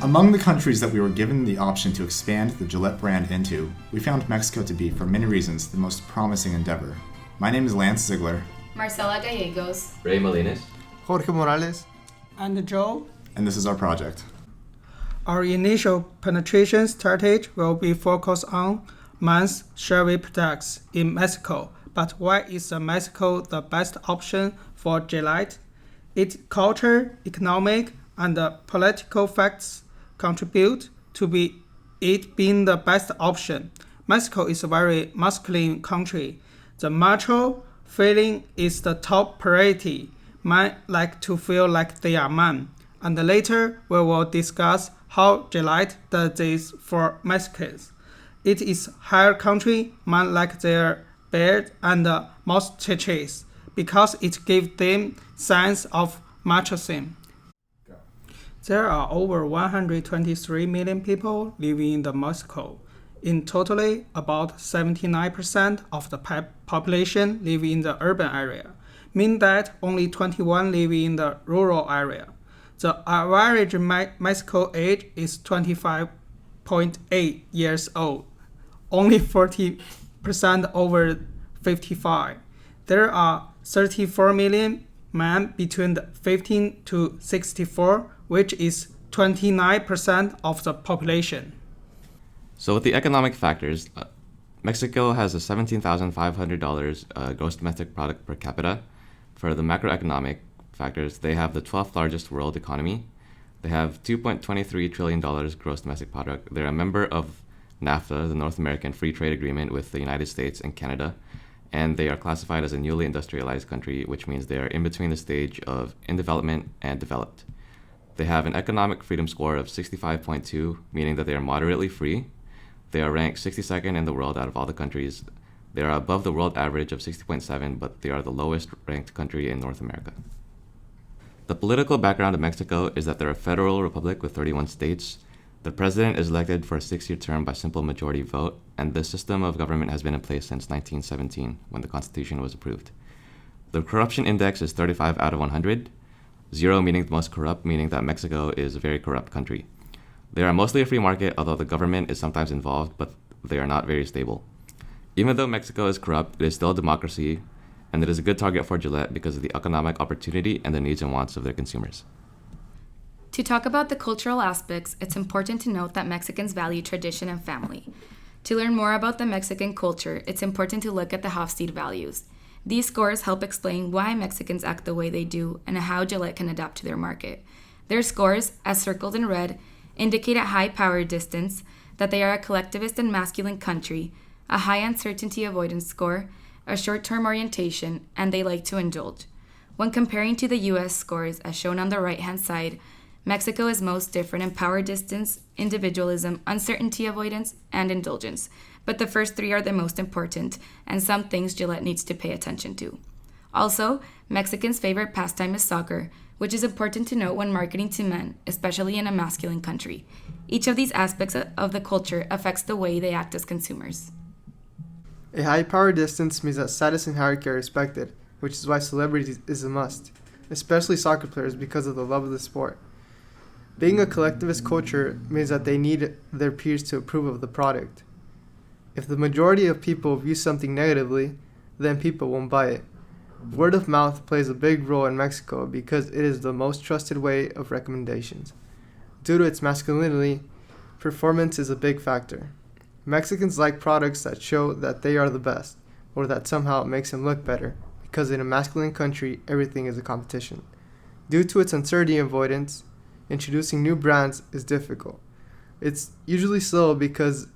Among the countries that we were given the option to expand the Gillette brand into, we found Mexico to be, for many reasons, the most promising endeavor. My name is Lance Ziegler. Marcela Gallegos. Ray Molines. Jorge Morales. And Joe. And this is our project. Our initial penetration strategy will be focused on men's sherry products in Mexico. But why is Mexico the best option for Gillette? Its culture, economic, and political facts contribute to it being the best option. Mexico is a very masculine country. The macho feeling is the top priority. Men like to feel like they are men. And later we will discuss how Gillette does this for Mexicans. It is higher country, men like their beard and mustaches because it gives them sense of machoism. There are over 123 million people living in Mexico. In totally, about 79% of the population live in the urban area, meaning that only 21 live in the rural area. The average Mexico age is 25.8 years old, only 40% over 55. There are 34 million men between 15 to 64, which is 29% of the population. So with the economic factors, Mexico has a $17,500 gross domestic product per capita. For the macroeconomic factors, they have the 12th largest world economy. They have $2.23 trillion gross domestic product. They're a member of NAFTA, the North American Free Trade Agreement with the United States and Canada. And they are classified as a newly industrialized country, which means they are in between the stage of in development and developed. They have an economic freedom score of 65.2, meaning that they are moderately free. They are ranked 62nd in the world out of all the countries. They are above the world average of 60.7, but they are the lowest ranked country in North America. The political background of Mexico is that they're a federal republic with 31 states. The president is elected for a 6-year term by simple majority vote, and the system of government has been in place since 1917, when the Constitution was approved. The corruption index is 35 out of 100, 0 meaning the most corrupt, meaning that Mexico is a very corrupt country. They are mostly a free market, although the government is sometimes involved, but they are not very stable. Even though Mexico is corrupt, it is still a democracy, and it is a good target for Gillette because of the economic opportunity and the needs and wants of their consumers. To talk about the cultural aspects, it's important to note that Mexicans value tradition and family. To learn more about the Mexican culture, it's important to look at the Hofstede values. These scores help explain why Mexicans act the way they do and how Gillette can adapt to their market. Their scores, as circled in red, indicate a high power distance, that they are a collectivist and masculine country, a high uncertainty avoidance score, a short-term orientation, and they like to indulge. When comparing to the US scores, as shown on the right-hand side, Mexico is most different in power distance, individualism, uncertainty avoidance, and indulgence. But the first three are the most important, and some things Gillette needs to pay attention to. Also, Mexicans' favorite pastime is soccer, which is important to note when marketing to men, especially in a masculine country. Each of these aspects of the culture affects the way they act as consumers. A high power distance means that status and hierarchy are respected, which is why celebrity is a must, especially soccer players because of the love of the sport. Being a collectivist culture means that they need their peers to approve of the product. If the majority of people view something negatively, then people won't buy it. Word of mouth plays a big role in Mexico because it is the most trusted way of recommendations. Due to its masculinity, performance is a big factor. Mexicans like products that show that they are the best, or that somehow makes them look better, because in a masculine country, everything is a competition. Due to its uncertainty avoidance, introducing new brands is difficult. It's usually slow because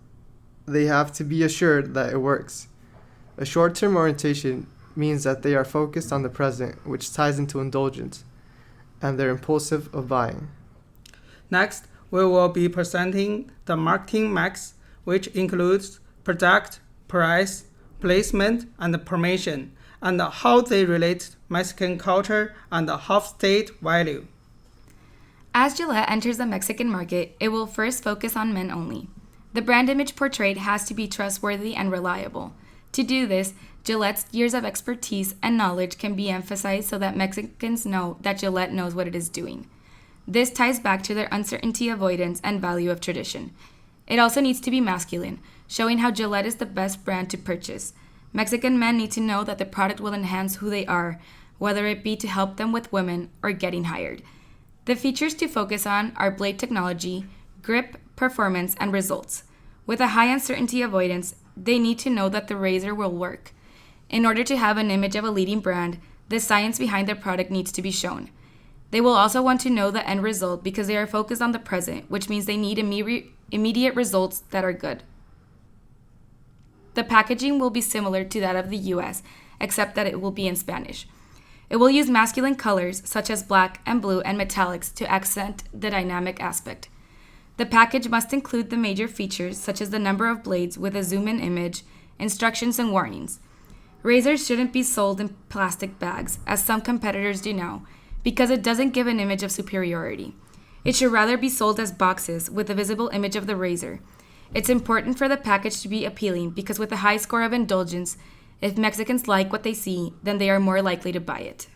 they have to be assured that it works. A short-term orientation means that they are focused on the present, which ties into indulgence, and they're impulsive of buying. Next, we will be presenting the marketing mix, which includes product, price, placement, and promotion, and how they relate to Mexican culture and Hofstede value. As Gillette enters the Mexican market, it will first focus on men only. The brand image portrayed has to be trustworthy and reliable. To do this, Gillette's years of expertise and knowledge can be emphasized so that Mexicans know that Gillette knows what it is doing. This ties back to their uncertainty avoidance and value of tradition. It also needs to be masculine, showing how Gillette is the best brand to purchase. Mexican men need to know that the product will enhance who they are, whether it be to help them with women or getting hired. The features to focus on are blade technology, grip, performance, and results. With a high uncertainty avoidance, they need to know that the razor will work. In order to have an image of a leading brand, the science behind their product needs to be shown. They will also want to know the end result because they are focused on the present, which means they need immediate results that are good. The packaging will be similar to that of the US, except that it will be in Spanish. It will use masculine colors such as black and blue and metallics to accent the dynamic aspect. The package must include the major features such as the number of blades with a zoom-in image, instructions, and warnings. Razors shouldn't be sold in plastic bags, as some competitors do now, because it doesn't give an image of superiority. It should rather be sold as boxes with a visible image of the razor. It's important for the package to be appealing because with a high score of indulgence, if Mexicans like what they see, then they are more likely to buy it.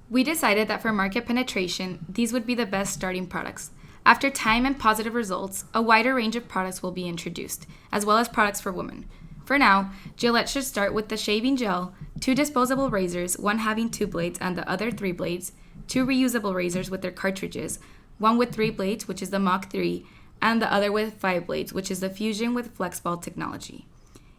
We decided that for market penetration, these would be the best starting products. After time and positive results, a wider range of products will be introduced, as well as products for women. For now, Gillette should start with the shaving gel, 2 disposable razors, one having 2 blades and the other 3 blades, 2 reusable razors with their cartridges, one with 3 blades, which is the Mach 3, and the other with 5 blades, which is the Fusion with FlexBall technology.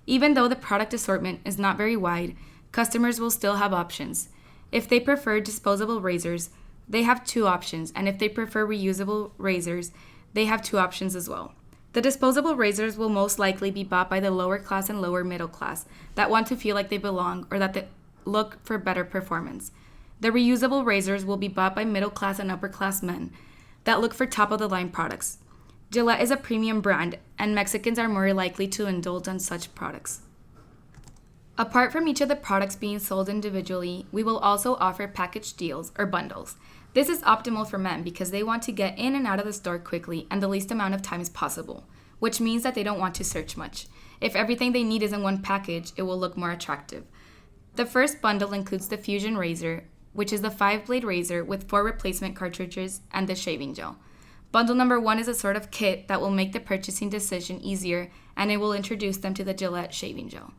Even though the product assortment is not very wide, customers will still have options. If they prefer disposable razors, they have 2 options, and if they prefer reusable razors, they have 2 options as well. The disposable razors will most likely be bought by the lower class and lower middle class that want to feel like they belong or that they look for better performance. The reusable razors will be bought by middle class and upper class men that look for top of the line products. Gillette is a premium brand, and Mexicans are more likely to indulge on such products. Apart from each of the products being sold individually, we will also offer package deals or bundles. This is optimal for men because they want to get in and out of the store quickly and the least amount of time as possible, which means that they don't want to search much. If everything they need is in one package, it will look more attractive. The first bundle includes the Fusion razor, which is the 5-blade razor with 4 replacement cartridges and the shaving gel. Bundle number 1 is a sort of kit that will make the purchasing decision easier, and it will introduce them to the Gillette shaving gel.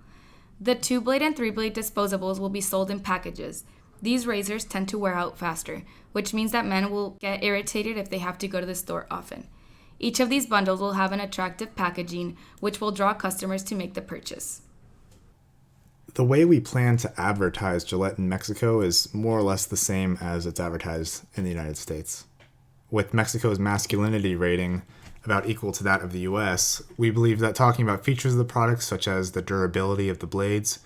The 2-blade and 3-blade disposables will be sold in packages. These razors tend to wear out faster, which means that men will get irritated if they have to go to the store often. Each of these bundles will have an attractive packaging, which will draw customers to make the purchase. The way we plan to advertise Gillette in Mexico is more or less the same as it's advertised in the United States. With Mexico's masculinity rating about equal to that of the US, we believe that talking about features of the product, such as the durability of the blades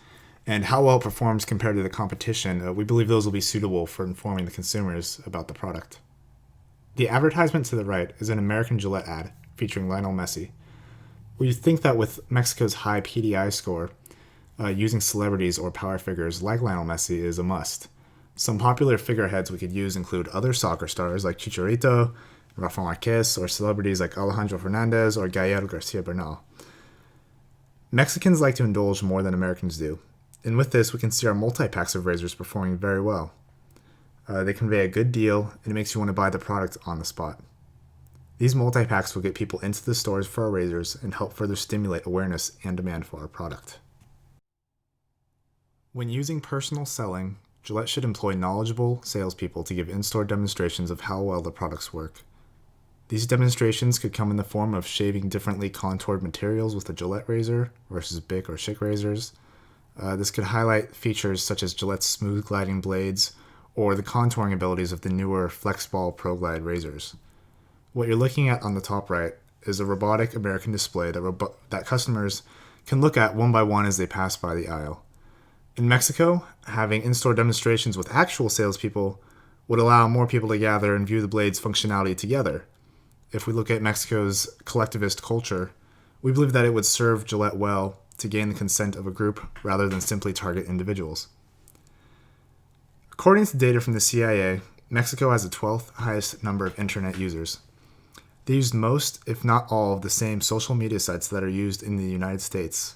and how well it performs compared to the competition, we believe those will be suitable for informing the consumers about the product. The advertisement to the right is an American Gillette ad featuring Lionel Messi. We think that with Mexico's high PDI score, using celebrities or power figures like Lionel Messi is a must. Some popular figureheads we could use include other soccer stars like Chicharito, Rafa Marquez, or celebrities like Alejandro Fernandez or Gael Garcia Bernal. Mexicans like to indulge more than Americans do, and with this we can see our multi-packs of razors performing very well. They convey a good deal, and it makes you want to buy the product on the spot. These multi-packs will get people into the stores for our razors and help further stimulate awareness and demand for our product. When using personal selling, Gillette should employ knowledgeable salespeople to give in-store demonstrations of how well the products work. These demonstrations could come in the form of shaving differently contoured materials with a Gillette razor versus Bic or Schick razors. This could highlight features such as Gillette's smooth gliding blades or the contouring abilities of the newer FlexBall Pro Glide razors. What you're looking at on the top right is a robotic American display that customers can look at one by one as they pass by the aisle. In Mexico, having in-store demonstrations with actual salespeople would allow more people to gather and view the blade's functionality together. If we look at Mexico's collectivist culture, we believe that it would serve Gillette well to gain the consent of a group rather than simply target individuals. According to data from the CIA, Mexico has the 12th highest number of internet users. They use most, if not all, of the same social media sites that are used in the United States.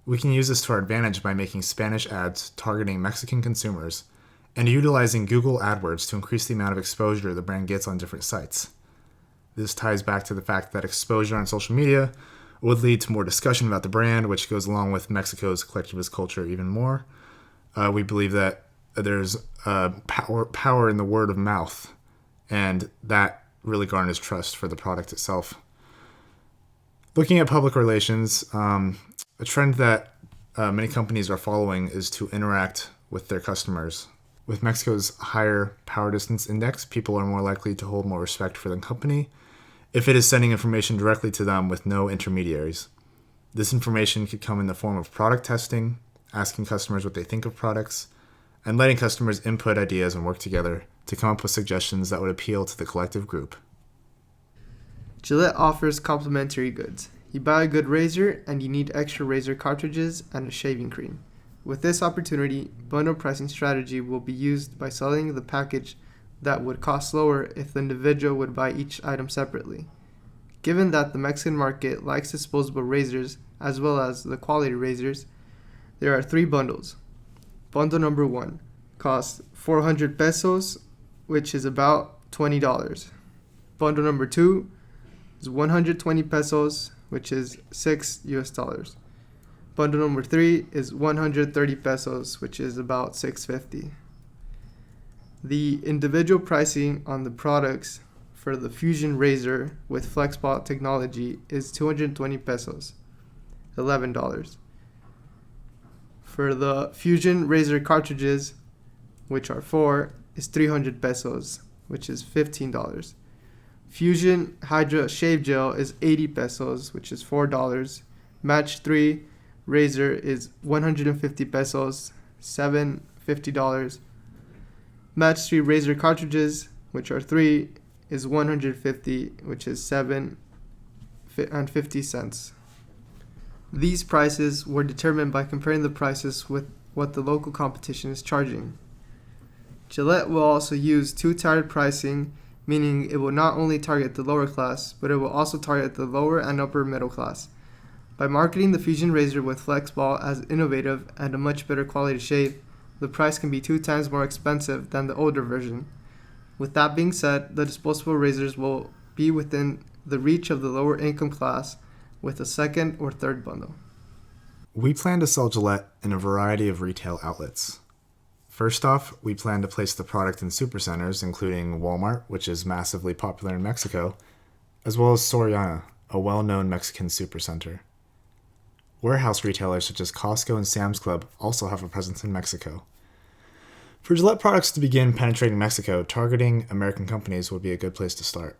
We can use this to our advantage by making Spanish ads targeting Mexican consumers and utilizing Google AdWords to increase the amount of exposure the brand gets on different sites. This ties back to the fact that exposure on social media would lead to more discussion about the brand, which goes along with Mexico's collectivist culture even more. We believe that there's power in the word of mouth, and that really garners trust for the product itself. Looking at public relations, a trend that many companies are following is to interact with their customers. With Mexico's higher power distance index, people are more likely to hold more respect for the company if it is sending information directly to them with no intermediaries. This information could come in the form of product testing, asking customers what they think of products, and letting customers input ideas and work together to come up with suggestions that would appeal to the collective group. Gillette offers complementary goods. You buy a good razor and you need extra razor cartridges and a shaving cream. With this opportunity, bundle pricing strategy will be used by selling the package that would cost lower if the individual would buy each item separately. Given that the Mexican market likes disposable razors as well as the quality razors, there are 3 bundles. Bundle number 1 costs 400 pesos, which is about $20. Bundle number 2 is 120 pesos, which is $6 US. Bundle number 3 is 130 pesos, which is about $6.50. The individual pricing on the products for the Fusion razor with FlexBall technology is 220 pesos, $11. For the Fusion razor cartridges, which are 4, is 300 pesos, which is $15. Fusion Hydra Shave Gel is 80 pesos, which is $4. Match 3 razor is 150 pesos, $7.50. Match 3 razor cartridges, which are 3, is 150, which is $7.50. These prices were determined by comparing the prices with what the local competition is charging. Gillette will also use two-tiered pricing, meaning it will not only target the lower class, but it will also target the lower and upper middle class. By marketing the Fusion razor with FlexBall as innovative and a much better quality shave, the price can be 2 times more expensive than the older version. With that being said, the disposable razors will be within the reach of the lower income class with a second or third bundle. We plan to sell Gillette in a variety of retail outlets. First off, we plan to place the product in supercenters, including Walmart, which is massively popular in Mexico, as well as Soriana, a well-known Mexican supercenter. Warehouse retailers such as Costco and Sam's Club also have a presence in Mexico. For Gillette products to begin penetrating Mexico, targeting American companies would be a good place to start.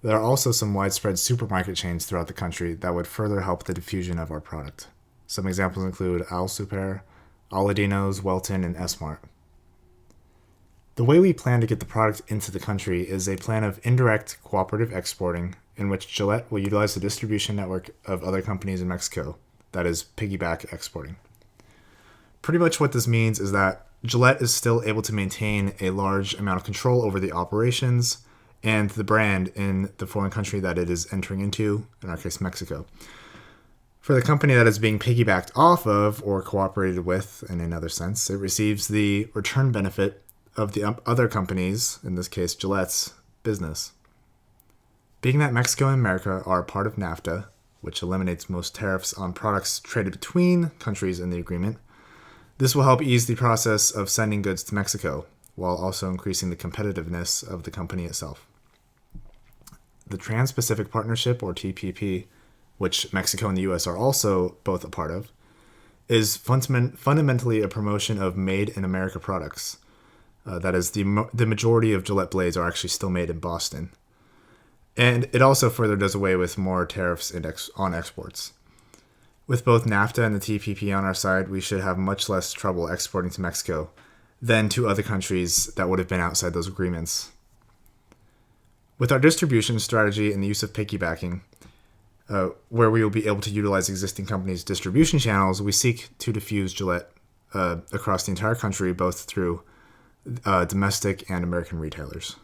There are also some widespread supermarket chains throughout the country that would further help the diffusion of our product. Some examples include Al Super, Aladino's, Welton, and S-Mart. The way we plan to get the product into the country is a plan of indirect cooperative exporting, in which Gillette will utilize the distribution network of other companies in Mexico, that is, piggyback exporting. Pretty much what this means is that Gillette is still able to maintain a large amount of control over the operations and the brand in the foreign country that it is entering into, in our case, Mexico. For the company that is being piggybacked off of or cooperated with, in another sense, it receives the return benefit of the other companies, in this case Gillette's, business. Being that Mexico and America are a part of NAFTA, which eliminates most tariffs on products traded between countries in the agreement, this will help ease the process of sending goods to Mexico, while also increasing the competitiveness of the company itself. The Trans-Pacific Partnership, or TPP, which Mexico and the U.S. are also both a part of, is fundamentally a promotion of Made in America products. That is, the majority of Gillette blades are actually still made in Boston. And it also further does away with more tariffs on exports. With both NAFTA and the TPP on our side, we should have much less trouble exporting to Mexico than to other countries that would have been outside those agreements. With our distribution strategy and the use of piggybacking, where we will be able to utilize existing companies' distribution channels, we seek to diffuse Gillette across the entire country, both through domestic and American retailers.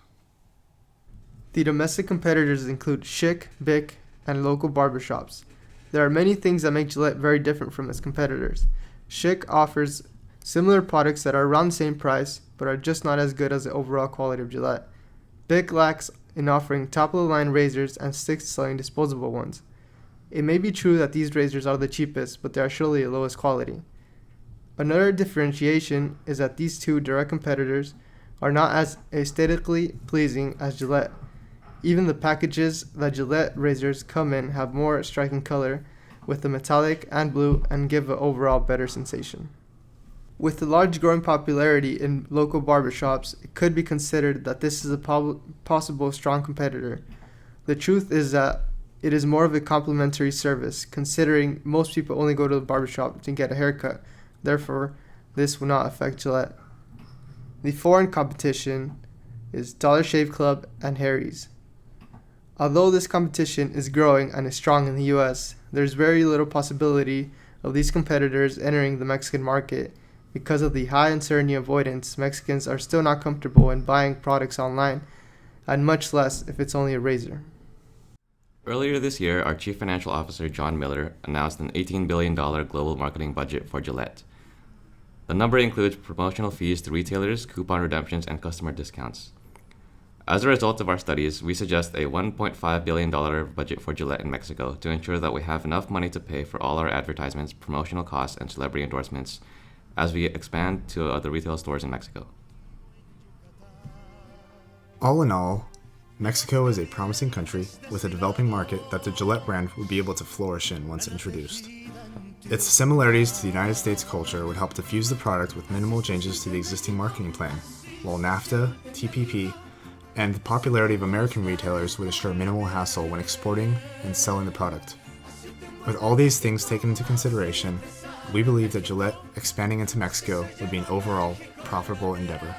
The domestic competitors include Schick, Bic, and local barbershops. There are many things that make Gillette very different from its competitors. Schick offers similar products that are around the same price, but are just not as good as the overall quality of Gillette. Bic lacks in offering top-of-the-line razors and sticks to selling disposable ones. It may be true that these razors are the cheapest, but they are surely the lowest quality. Another differentiation is that these two direct competitors are not as aesthetically pleasing as Gillette. Even the packages that Gillette razors come in have more striking color, with the metallic and blue, and give an overall better sensation. With the large growing popularity in local barbershops, it could be considered that this is a possible strong competitor. The truth is that it is more of a complimentary service, considering most people only go to the barbershop to get a haircut. Therefore, this will not affect Gillette. The foreign competition is Dollar Shave Club and Harry's. Although this competition is growing and is strong in the US, there is very little possibility of these competitors entering the Mexican market. Because of the high uncertainty avoidance, Mexicans are still not comfortable in buying products online, and much less if it's only a razor. Earlier this year, our Chief Financial Officer, John Miller, announced an $18 billion global marketing budget for Gillette. The number includes promotional fees to retailers, coupon redemptions, and customer discounts. As a result of our studies, we suggest a $1.5 billion budget for Gillette in Mexico to ensure that we have enough money to pay for all our advertisements, promotional costs, and celebrity endorsements as we expand to other retail stores in Mexico. All in all, Mexico is a promising country with a developing market that the Gillette brand would be able to flourish in once introduced. Its similarities to the United States culture would help diffuse the product with minimal changes to the existing marketing plan, while NAFTA, TPP, and the popularity of American retailers would assure minimal hassle when exporting and selling the product. With all these things taken into consideration, we believe that Gillette expanding into Mexico would be an overall profitable endeavor.